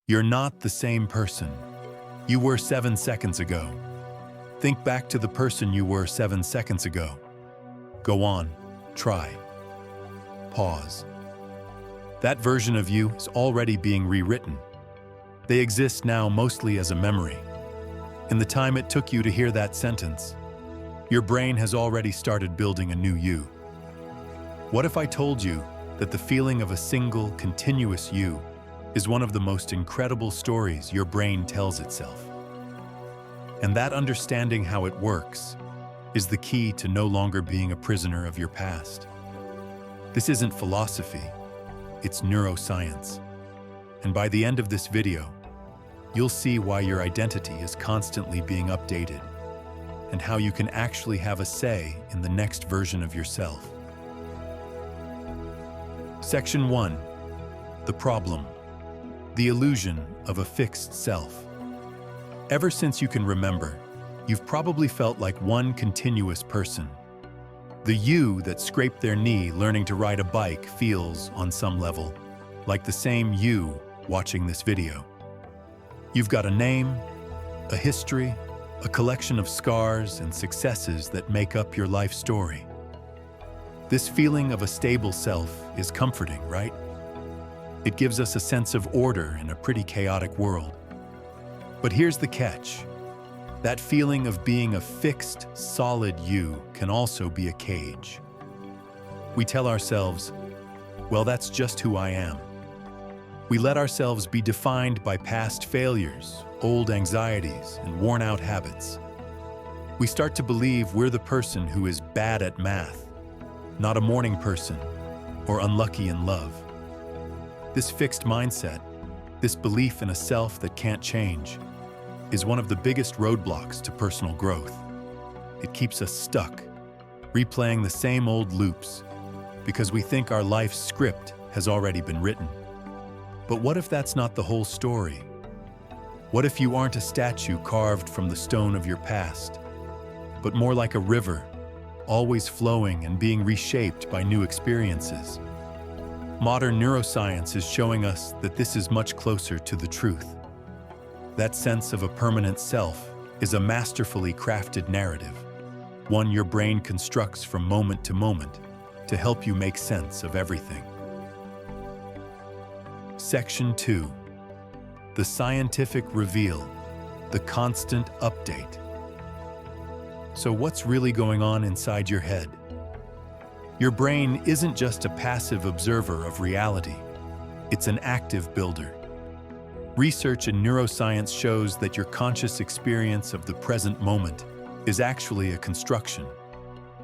You're not the same person you were 7 seconds ago. Think back to the person you were 7 seconds ago. Go on, try. Pause. That version of you is already being rewritten. They exist now mostly as a memory. In the time it took you to hear that sentence, your brain has already started building a new you. What if I told you that the feeling of a single, continuous you is one of the most incredible stories your brain tells itself? And that understanding how it works is the key to no longer being a prisoner of your past. This isn't philosophy, it's neuroscience. And by the end of this video, you'll see why your identity is constantly being updated and how you can actually have a say in the next version of yourself. Section 1. The problem. The illusion of a fixed self. Ever since you can remember, you've probably felt like one continuous person. The you that scraped their knee learning to ride a bike feels, on some level, like the same you watching this video. You've got a name, a history, a collection of scars and successes that make up your life story. This feeling of a stable self is comforting, right? It gives us a sense of order in a pretty chaotic world. But here's the catch. That feeling of being a fixed, solid you can also be a cage. We tell ourselves, well, that's just who I am. We let ourselves be defined by past failures, old anxieties, and worn-out habits. We start to believe we're the person who is bad at math, not a morning person, or unlucky in love. This fixed mindset, this belief in a self that can't change, is one of the biggest roadblocks to personal growth. It keeps us stuck, replaying the same old loops, because we think our life's script has already been written. But what if that's not the whole story? What if you aren't a statue carved from the stone of your past, but more like a river, always flowing and being reshaped by new experiences? Modern neuroscience is showing us that this is much closer to the truth. That sense of a permanent self is a masterfully crafted narrative, one your brain constructs from moment to help you make sense of everything. Section 2. The scientific reveal, the constant update. So what's really going on inside your head? Your brain isn't just a passive observer of reality, it's an active builder. Research in neuroscience shows that your conscious experience of the present moment is actually a construction,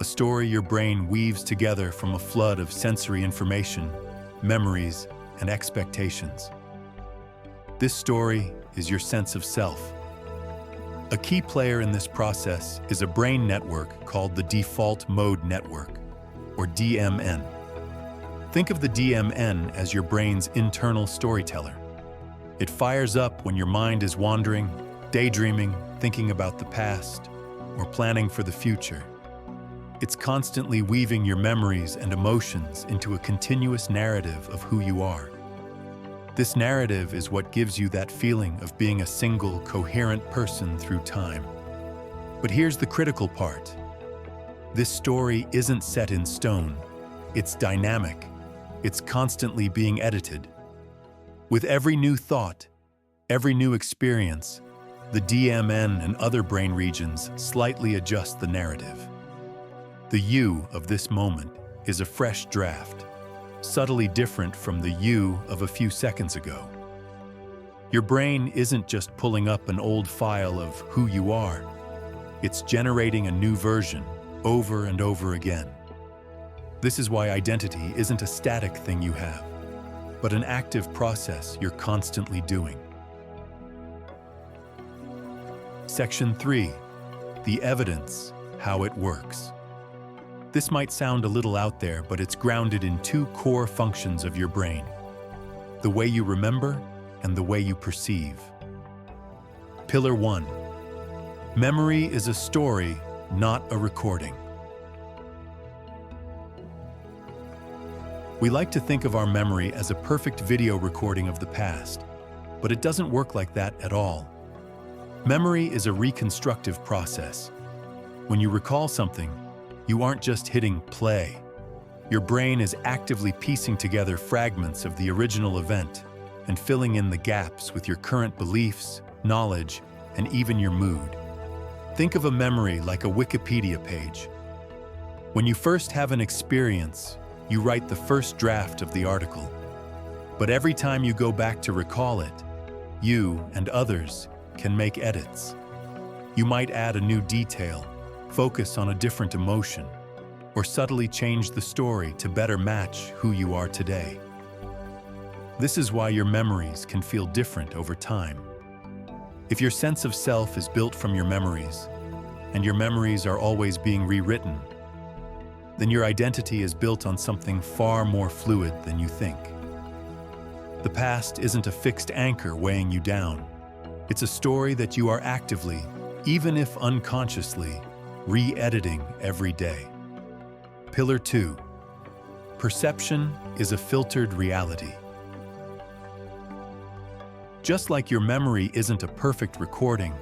a story your brain weaves together from a flood of sensory information, memories, and expectations. This story is your sense of self. A key player in this process is a brain network called the default mode network, or DMN. Think of the DMN as your brain's internal storyteller. It fires up when your mind is wandering, daydreaming, thinking about the past, or planning for the future. It's constantly weaving your memories and emotions into a continuous narrative of who you are. This narrative is what gives you that feeling of being a single, coherent person through time. But here's the critical part. This story isn't set in stone. It's dynamic. It's constantly being edited. With every new thought, every new experience, the DMN and other brain regions slightly adjust the narrative. The you of this moment is a fresh draft, subtly different from the you of a few seconds ago. Your brain isn't just pulling up an old file of who you are. It's generating a new version over and over again. This is why identity isn't a static thing you have, but an active process you're constantly doing. Section 3. The evidence, how it works. This might sound a little out there, but it's grounded in two core functions of your brain: the way you remember and the way you perceive. Pillar 1. Memory is a story, not a recording. We like to think of our memory as a perfect video recording of the past, but it doesn't work like that at all. Memory is a reconstructive process. When you recall something, you aren't just hitting play. Your brain is actively piecing together fragments of the original event and filling in the gaps with your current beliefs, knowledge, and even your mood. Think of a memory like a Wikipedia page. When you first have an experience, you write the first draft of the article. But every time you go back to recall it, you and others can make edits. You might add a new detail, focus on a different emotion, or subtly change the story to better match who you are today. This is why your memories can feel different over time. If your sense of self is built from your memories, and your memories are always being rewritten, then your identity is built on something far more fluid than you think. The past isn't a fixed anchor weighing you down. It's a story that you are actively, even if unconsciously, re-editing every day. Pillar 2. Perception is a filtered reality. Just like your memory isn't a perfect recording,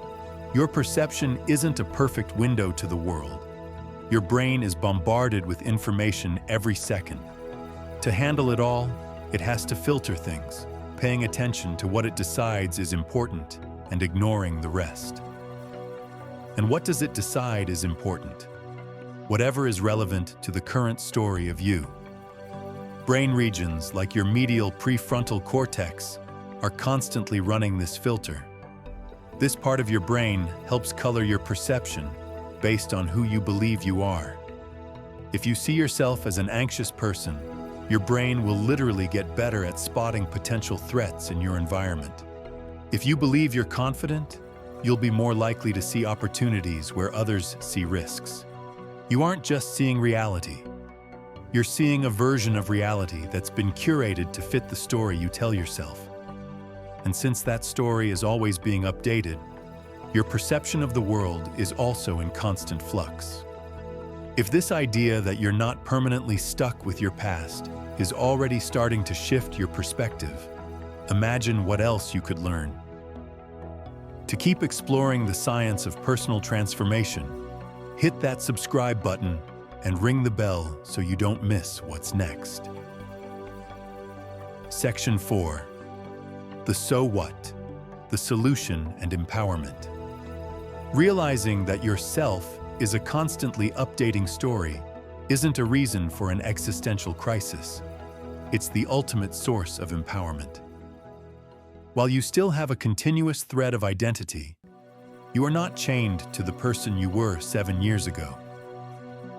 your perception isn't a perfect window to the world. Your brain is bombarded with information every second. To handle it all, it has to filter things, paying attention to what it decides is important and ignoring the rest. And what does it decide is important? Whatever is relevant to the current story of you. Brain regions like your medial prefrontal cortex are constantly running this filter. This part of your brain helps color your perception based on who you believe you are. If you see yourself as an anxious person, your brain will literally get better at spotting potential threats in your environment. If you believe you're confident, you'll be more likely to see opportunities where others see risks. You aren't just seeing reality. You're seeing a version of reality that's been curated to fit the story you tell yourself. And since that story is always being updated, your perception of the world is also in constant flux. If this idea that you're not permanently stuck with your past is already starting to shift your perspective, imagine what else you could learn. To keep exploring the science of personal transformation, hit that subscribe button and ring the bell so you don't miss what's next. Section 4. The so what, the solution and empowerment. Realizing that yourself is a constantly updating story isn't a reason for an existential crisis. It's the ultimate source of empowerment. While you still have a continuous thread of identity, you are not chained to the person you were 7 years ago.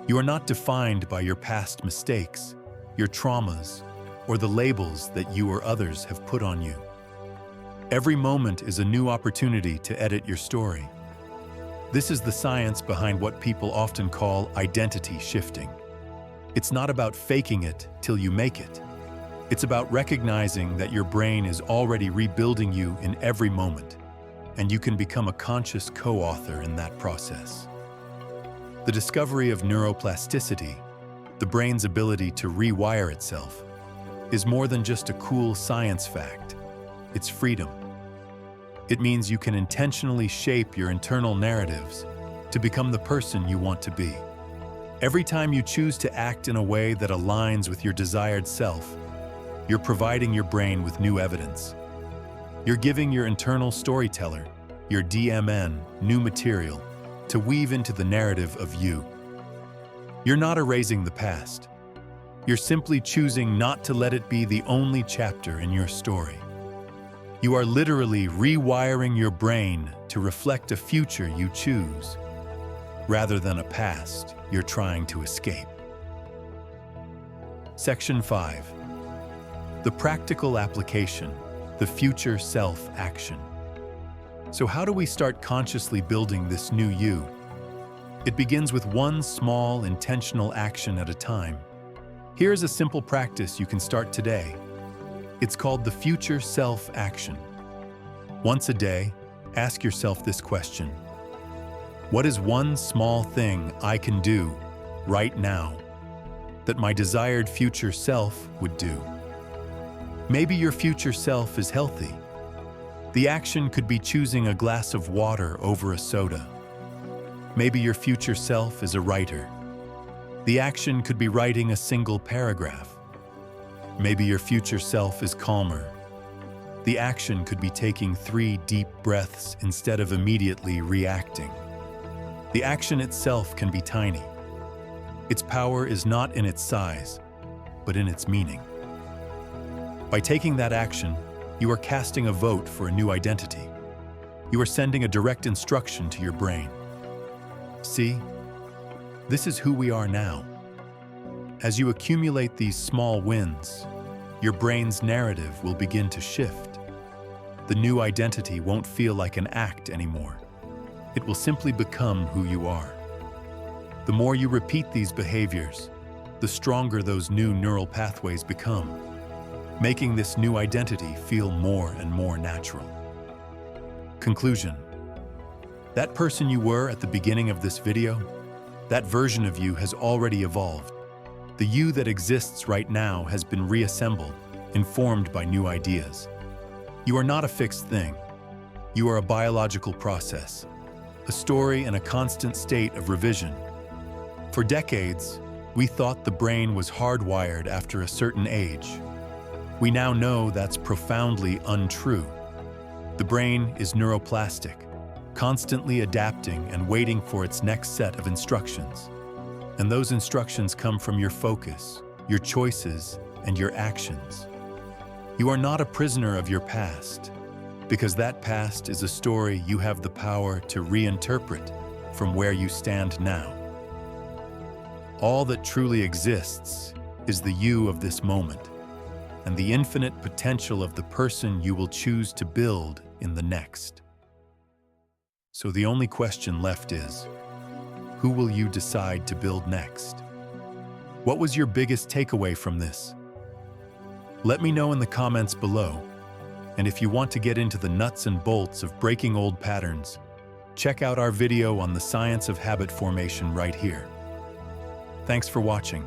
You are not defined by your past mistakes, your traumas, or the labels that you or others have put on you. Every moment is a new opportunity to edit your story. This is the science behind what people often call identity shifting. It's not about faking it till you make it. It's about recognizing that your brain is already rebuilding you in every moment, and you can become a conscious co-author in that process. The discovery of neuroplasticity, the brain's ability to rewire itself, is more than just a cool science fact. It's freedom. It means you can intentionally shape your internal narratives to become the person you want to be. Every time you choose to act in a way that aligns with your desired self, you're providing your brain with new evidence. You're giving your internal storyteller, your DMN, new material to weave into the narrative of you. You're not erasing the past. You're simply choosing not to let it be the only chapter in your story. You are literally rewiring your brain to reflect a future you choose, rather than a past you're trying to escape. Section 5. The practical application, the future self-action. So how do we start consciously building this new you? It begins with one small, intentional action at a time. Here's a simple practice you can start today. It's called the future self-action. Once a day, ask yourself this question. What is one small thing I can do right now that my desired future self would do? Maybe your future self is healthy. The action could be choosing a glass of water over a soda. Maybe your future self is a writer. The action could be writing a single paragraph. Maybe your future self is calmer. The action could be taking 3 deep breaths instead of immediately reacting. The action itself can be tiny. Its power is not in its size, but in its meaning. By taking that action, you are casting a vote for a new identity. You are sending a direct instruction to your brain. See, this is who we are now. As you accumulate these small wins, your brain's narrative will begin to shift. The new identity won't feel like an act anymore. It will simply become who you are. The more you repeat these behaviors, the stronger those new neural pathways become, making this new identity feel more and more natural. Conclusion. That person you were at the beginning of this video, that version of you has already evolved. The you that exists right now has been reassembled, informed by new ideas. You are not a fixed thing. You are a biological process, a story in a constant state of revision. For decades, we thought the brain was hardwired after a certain age. We now know that's profoundly untrue. The brain is neuroplastic, constantly adapting and waiting for its next set of instructions. And those instructions come from your focus, your choices, and your actions. You are not a prisoner of your past, because that past is a story you have the power to reinterpret from where you stand now. All that truly exists is the you of this moment, and the infinite potential of the person you will choose to build in the next. So the only question left is, who will you decide to build next? What was your biggest takeaway from this? Let me know in the comments below. And if you want to get into the nuts and bolts of breaking old patterns, check out our video on the science of habit formation right here. Thanks for watching.